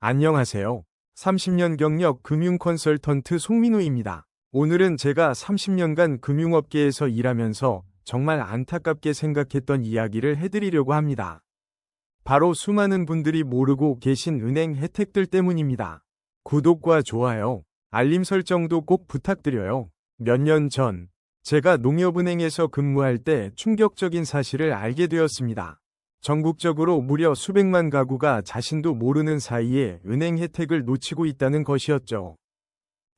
안녕하세요. 30년 경력 금융 컨설턴트 송민우입니다. 오늘은 제가 30년간 금융업계에서 일하면서 정말 안타깝게 생각했던 이야기를 해드리려고 합니다. 바로 수많은 분들이 모르고 계신 은행 혜택들 때문입니다. 구독과 좋아요, 알림 설정도 꼭 부탁드려요. 몇 년 전, 제가 농협은행에서 근무할 때 충격적인 사실을 알게 되었습니다. 전국적으로 무려 수백만 가구가 자신도 모르는 사이에 은행 혜택을 놓치고 있다는 것이었죠.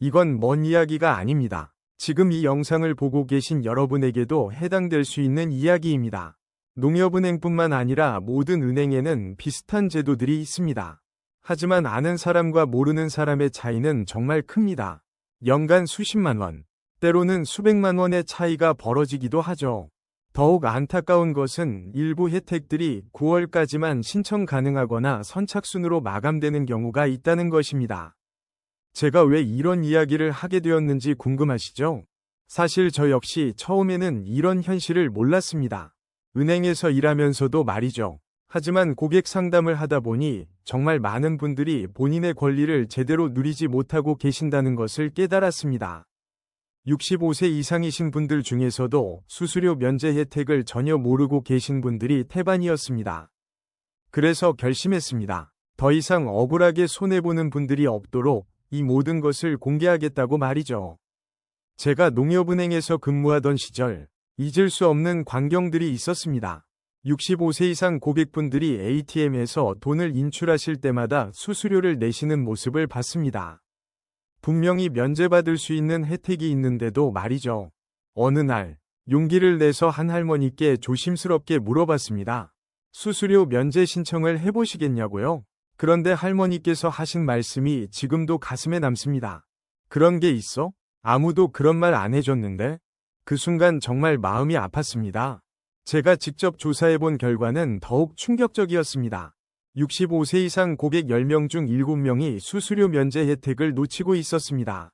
이건 먼 이야기가 아닙니다. 지금 이 영상을 보고 계신 여러분에게도 해당될 수 있는 이야기입니다. 농협은행뿐만 아니라 모든 은행에는 비슷한 제도들이 있습니다. 하지만 아는 사람과 모르는 사람의 차이는 정말 큽니다. 연간 수십만 원, 때로는 수백만 원의 차이가 벌어지기도 하죠. 더욱 안타까운 것은 일부 혜택들이 9월까지만 신청 가능하거나 선착순으로 마감되는 경우가 있다는 것입니다. 제가 왜 이런 이야기를 하게 되었는지 궁금하시죠? 사실 저 역시 처음에는 이런 현실을 몰랐습니다. 은행에서 일하면서도 말이죠. 하지만 고객 상담을 하다 보니 정말 많은 분들이 본인의 권리를 제대로 누리지 못하고 계신다는 것을 깨달았습니다. 65세 이상이신 분들 중에서도 수수료 면제 혜택을 전혀 모르고 계신 분들이 태반이었습니다. 그래서 결심했습니다. 더 이상 억울하게 손해보는 분들이 없도록 이 모든 것을 공개하겠다고 말이죠. 제가 농협은행에서 근무하던 시절 잊을 수 없는 광경들이 있었습니다. 65세 이상 고객분들이 ATM에서 돈을 인출하실 때마다 수수료를 내시는 모습을 봤습니다. 분명히 면제받을 수 있는 혜택이 있는데도 말이죠. 어느 날 용기를 내서 한 할머니께 조심스럽게 물어봤습니다. 수수료 면제 신청을 해보시겠냐고요? 그런데 할머니께서 하신 말씀이 지금도 가슴에 남습니다. 그런 게 있어? 아무도 그런 말 안 해줬는데? 그 순간 정말 마음이 아팠습니다. 제가 직접 조사해본 결과는 더욱 충격적이었습니다. 65세 이상 고객 10명 중 7명이 수수료 면제 혜택을 놓치고 있었습니다.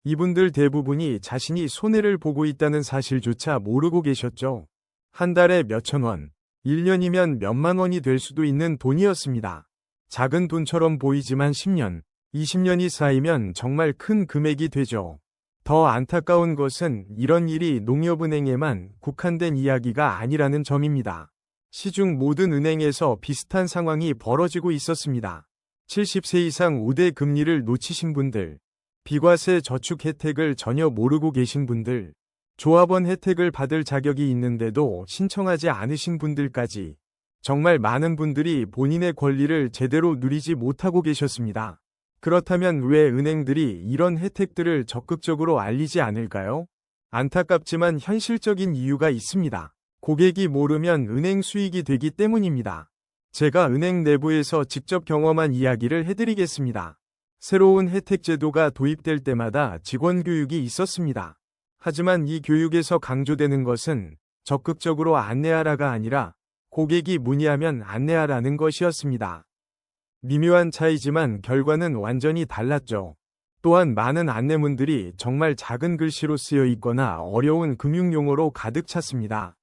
이분들 대부분이 자신이 손해를 보고 있다는 사실조차 모르고 계셨죠. 한 달에 몇천 원, 1년이면 몇만 원이 될 수도 있는 돈이었습니다. 작은 돈처럼 보이지만 10년, 20년이 쌓이면 정말 큰 금액이 되죠. 더 안타까운 것은 이런 일이 농협은행에만 국한된 이야기가 아니라는 점입니다. 시중 모든 은행에서 비슷한 상황이 벌어지고 있었습니다. 70세 이상 우대 금리를 놓치신 분들, 비과세 저축 혜택을 전혀 모르고 계신 분들, 조합원 혜택을 받을 자격이 있는데도 신청하지 않으신 분들까지 정말 많은 분들이 본인의 권리를 제대로 누리지 못하고 계셨습니다. 그렇다면 왜 은행들이 이런 혜택들을 적극적으로 알리지 않을까요? 안타깝지만 현실적인 이유가 있습니다. 고객이 모르면 은행 수익이 되기 때문입니다. 제가 은행 내부에서 직접 경험한 이야기를 해드리겠습니다. 새로운 혜택 제도가 도입될 때마다 직원 교육이 있었습니다. 하지만 이 교육에서 강조되는 것은 적극적으로 안내하라가 아니라 고객이 문의하면 안내하라는 것이었습니다. 미묘한 차이지만 결과는 완전히 달랐죠. 또한 많은 안내문들이 정말 작은 글씨로 쓰여 있거나 어려운 금융용어로 가득 찼습니다.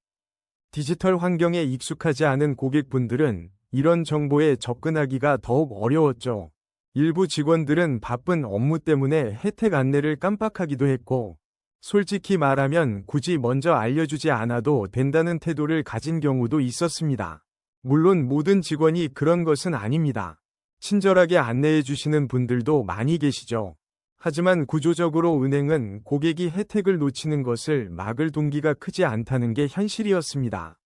디지털 환경에 익숙하지 않은 고객분들은 이런 정보에 접근하기가 더욱 어려웠죠. 일부 직원들은 바쁜 업무 때문에 혜택 안내를 깜빡하기도 했고, 솔직히 말하면 굳이 먼저 알려주지 않아도 된다는 태도를 가진 경우도 있었습니다. 물론 모든 직원이 그런 것은 아닙니다. 친절하게 안내해 주시는 분들도 많이 계시죠. 하지만 구조적으로 은행은 고객이 혜택을 놓치는 것을 막을 동기가 크지 않다는 게 현실이었습니다.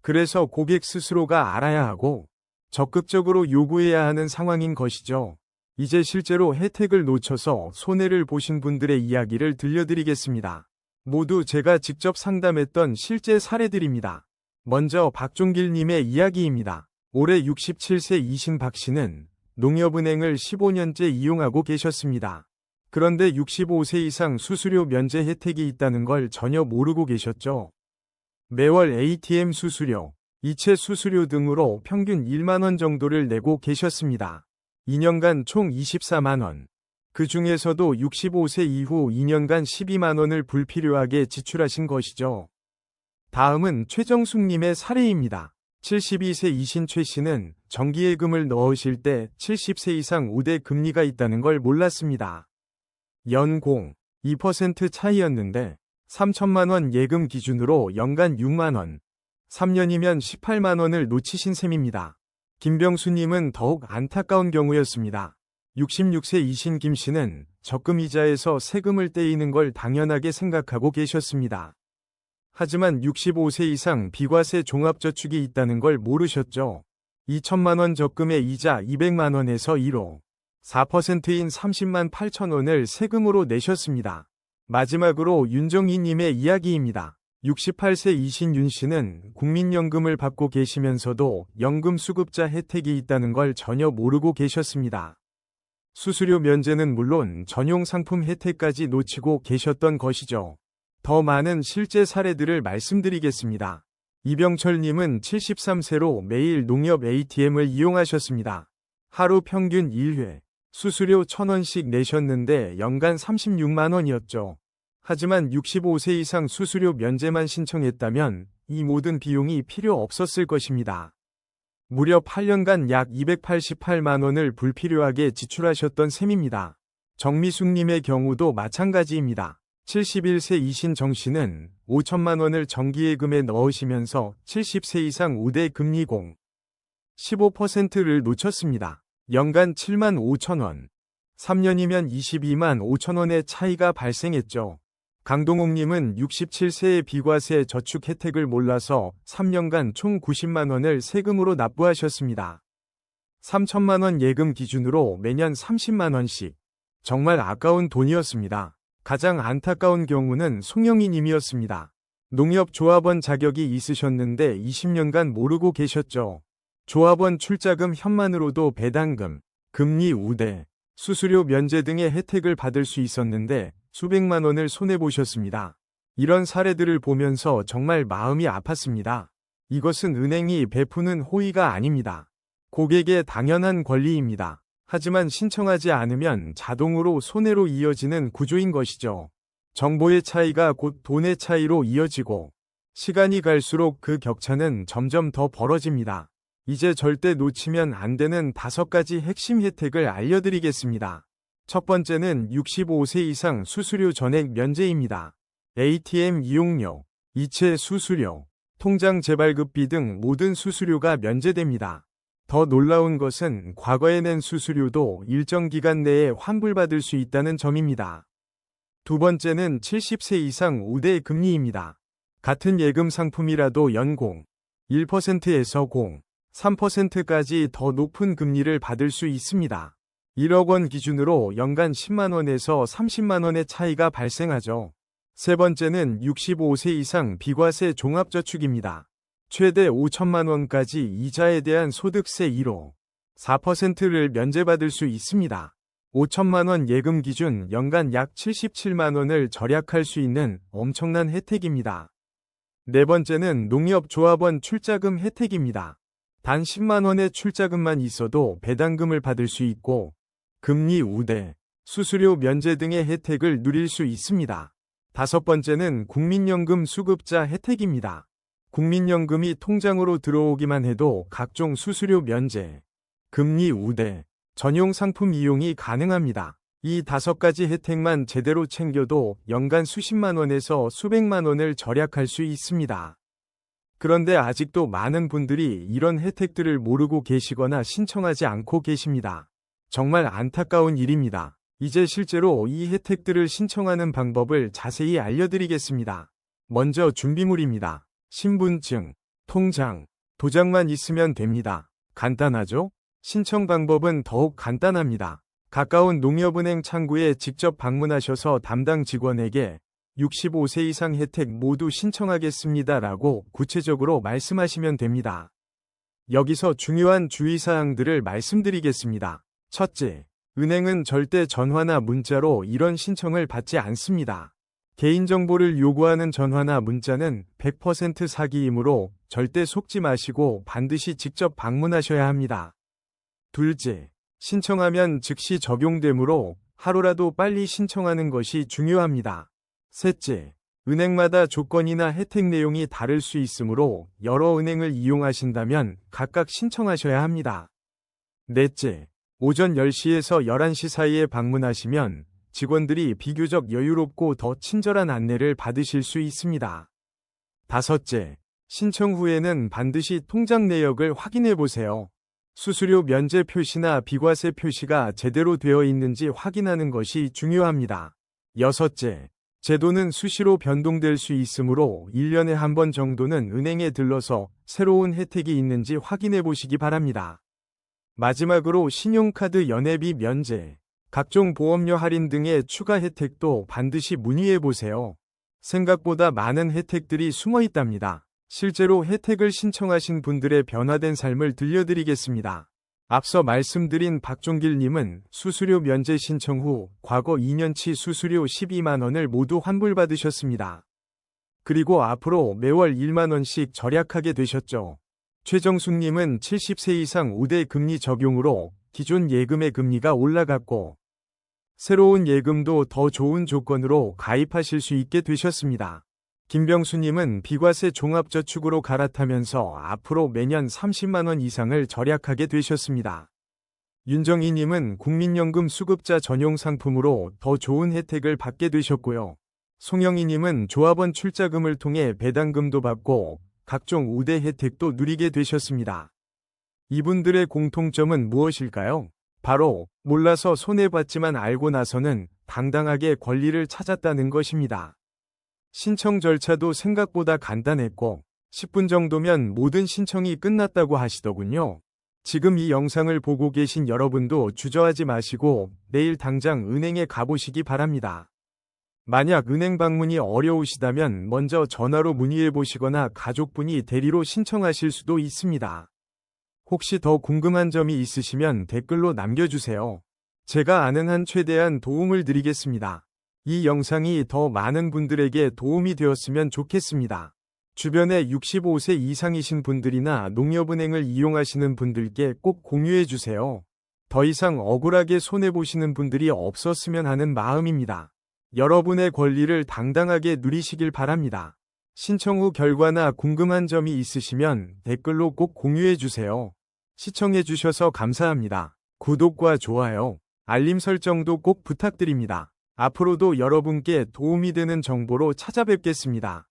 그래서 고객 스스로가 알아야 하고 적극적으로 요구해야 하는 상황인 것이죠. 이제 실제로 혜택을 놓쳐서 손해를 보신 분들의 이야기를 들려드리겠습니다. 모두 제가 직접 상담했던 실제 사례들입니다. 먼저 박종길님의 이야기입니다. 올해 67세 이신 박 씨는 농협은행을 15년째 이용하고 계셨습니다. 그런데 65세 이상 수수료 면제 혜택이 있다는 걸 전혀 모르고 계셨죠. 매월 ATM 수수료, 이체 수수료 등으로 평균 1만 원 정도를 내고 계셨습니다. 2년간 총 24만 원. 그 중에서도 65세 이후 2년간 12만 원을 불필요하게 지출하신 것이죠. 다음은 최정숙님의 사례입니다. 72세 이신 최 씨는 정기예금을 넣으실 때 70세 이상 우대 금리가 있다는 걸 몰랐습니다. 연공 2% 차이였는데 3천만 원 예금 기준으로 연간 6만 원, 3년이면 18만 원을 놓치신 셈입니다. 김병수님은 더욱 안타까운 경우였습니다. 66세이신 김 씨는 적금 이자에서 세금을 떼이는 걸 당연하게 생각하고 계셨습니다. 하지만 65세 이상 비과세 종합저축이 있다는 걸 모르셨죠. 2천만 원 적금의 이자 200만 원에서 1호 4%인 30만 8천 원을 세금으로 내셨습니다. 마지막으로 윤정희님의 이야기입니다. 68세이신 윤 씨는 국민연금을 받고 계시면서도 연금 수급자 혜택이 있다는 걸 전혀 모르고 계셨습니다. 수수료 면제는 물론 전용 상품 혜택까지 놓치고 계셨던 것이죠. 더 많은 실제 사례들을 말씀드리겠습니다. 이병철님은 73세로 매일 농협 ATM을 이용하셨습니다. 하루 평균 1회, 수수료 1,000원씩 내셨는데 연간 36만 원이었죠. 하지만 65세 이상 수수료 면제만 신청했다면 이 모든 비용이 필요 없었을 것입니다. 무려 8년간 약 288만 원을 불필요하게 지출하셨던 셈입니다. 정미숙님의 경우도 마찬가지입니다. 71세이신 정 씨는 5천만 원을 정기예금에 넣으시면서 70세 이상 우대 금리 공 15%를 놓쳤습니다. 연간 7만 5천 원, 3년이면 22만 5천 원의 차이가 발생했죠. 강동옥님은 67세의 비과세 저축 혜택을 몰라서 3년간 총 90만 원을 세금으로 납부하셨습니다. 3천만 원 예금 기준으로 매년 30만 원씩. 정말 아까운 돈이었습니다. 가장 안타까운 경우는 송영희 님이었습니다. 농협조합원 자격이 있으셨는데 20년간 모르고 계셨죠. 조합원 출자금 현만으로도 배당금, 금리 우대, 수수료 면제 등의 혜택을 받을 수 있었는데 수백만 원을 손해보셨습니다. 이런 사례들을 보면서 정말 마음이 아팠습니다. 이것은 은행이 베푸는 호의가 아닙니다. 고객의 당연한 권리입니다. 하지만 신청하지 않으면 자동으로 손해로 이어지는 구조인 것이죠. 정보의 차이가 곧 돈의 차이로 이어지고 시간이 갈수록 그 격차는 점점 더 벌어집니다. 이제 절대 놓치면 안 되는 5가지 핵심 혜택을 알려드리겠습니다. 첫 번째는 65세 이상 수수료 전액 면제입니다. ATM 이용료, 이체 수수료, 통장 재발급비 등 모든 수수료가 면제됩니다. 더 놀라운 것은 과거에 낸 수수료도 일정 기간 내에 환불받을 수 있다는 점입니다. 두 번째는 70세 이상 우대 금리입니다. 같은 예금 상품이라도 연공 1%에서 3%까지 더 높은 금리를 받을 수 있습니다. 1억 원 기준으로 연간 10만 원에서 30만 원의 차이가 발생하죠. 세 번째는 65세 이상 비과세 종합저축입니다. 최대 5천만 원까지 이자에 대한 소득세 1호 4%를 면제받을 수 있습니다. 5천만 원 예금 기준 연간 약 77만 원을 절약할 수 있는 엄청난 혜택입니다. 네 번째는 농협조합원 출자금 혜택입니다. 단 10만 원의 출자금만 있어도 배당금을 받을 수 있고 금리 우대, 수수료 면제 등의 혜택을 누릴 수 있습니다. 다섯 번째는 국민연금 수급자 혜택입니다. 국민연금이 통장으로 들어오기만 해도 각종 수수료 면제, 금리 우대, 전용 상품 이용이 가능합니다. 이 5가지 혜택만 제대로 챙겨도 연간 수십만 원에서 수백만 원을 절약할 수 있습니다. 그런데 아직도 많은 분들이 이런 혜택들을 모르고 계시거나 신청하지 않고 계십니다. 정말 안타까운 일입니다. 이제 실제로 이 혜택들을 신청하는 방법을 자세히 알려드리겠습니다. 먼저 준비물입니다. 신분증, 통장, 도장만 있으면 됩니다. 간단하죠? 신청 방법은 더욱 간단합니다. 가까운 농협은행 창구에 직접 방문하셔서 담당 직원에게 65세 이상 혜택 모두 신청하겠습니다라고 구체적으로 말씀하시면 됩니다. 여기서 중요한 주의사항들을 말씀드리겠습니다. 첫째, 은행은 절대 전화나 문자로 이런 신청을 받지 않습니다. 개인정보를 요구하는 전화나 문자는 100% 사기이므로 절대 속지 마시고 반드시 직접 방문하셔야 합니다. 둘째, 신청하면 즉시 적용되므로 하루라도 빨리 신청하는 것이 중요합니다. 셋째, 은행마다 조건이나 혜택 내용이 다를 수 있으므로 여러 은행을 이용하신다면 각각 신청하셔야 합니다. 넷째, 오전 10시에서 11시 사이에 방문하시면 직원들이 비교적 여유롭고 더 친절한 안내를 받으실 수 있습니다. 다섯째, 신청 후에는 반드시 통장 내역을 확인해 보세요. 수수료 면제 표시나 비과세 표시가 제대로 되어 있는지 확인하는 것이 중요합니다. 여섯째, 제도는 수시로 변동될 수 있으므로 1년에 한 번 정도는 은행에 들러서 새로운 혜택이 있는지 확인해 보시기 바랍니다. 마지막으로 신용카드 연회비 면제, 각종 보험료 할인 등의 추가 혜택도 반드시 문의해 보세요. 생각보다 많은 혜택들이 숨어 있답니다. 실제로 혜택을 신청하신 분들의 변화된 삶을 들려드리겠습니다. 앞서 말씀드린 박종길님은 수수료 면제 신청 후 과거 2년치 수수료 12만원을 모두 환불받으셨습니다. 그리고 앞으로 매월 1만원씩 절약하게 되셨죠. 최정숙님은 70세 이상 우대 금리 적용으로 기존 예금의 금리가 올라갔고 새로운 예금도 더 좋은 조건으로 가입하실 수 있게 되셨습니다. 김병수님은 비과세 종합저축으로 갈아타면서 앞으로 매년 30만원 이상을 절약하게 되셨습니다. 윤정희님은 국민연금 수급자 전용 상품으로 더 좋은 혜택을 받게 되셨고요. 송영희님은 조합원 출자금을 통해 배당금도 받고 각종 우대 혜택도 누리게 되셨습니다. 이분들의 공통점은 무엇일까요? 바로 몰라서 손해봤지만 알고 나서는 당당하게 권리를 찾았다는 것입니다. 신청 절차도 생각보다 간단했고 10분 정도면 모든 신청이 끝났다고 하시더군요. 지금 이 영상을 보고 계신 여러분도 주저하지 마시고 내일 당장 은행에 가보시기 바랍니다. 만약 은행 방문이 어려우시다면 먼저 전화로 문의해 보시거나 가족분이 대리로 신청하실 수도 있습니다. 혹시 더 궁금한 점이 있으시면 댓글로 남겨주세요. 제가 아는 한 최대한 도움을 드리겠습니다. 이 영상이 더 많은 분들에게 도움이 되었으면 좋겠습니다. 주변에 65세 이상이신 분들이나 농협은행을 이용하시는 분들께 꼭 공유해주세요. 더 이상 억울하게 손해보시는 분들이 없었으면 하는 마음입니다. 여러분의 권리를 당당하게 누리시길 바랍니다. 신청 후 결과나 궁금한 점이 있으시면 댓글로 꼭 공유해주세요. 시청해주셔서 감사합니다. 구독과 좋아요, 알림 설정도 꼭 부탁드립니다. 앞으로도 여러분께 도움이 되는 정보로 찾아뵙겠습니다.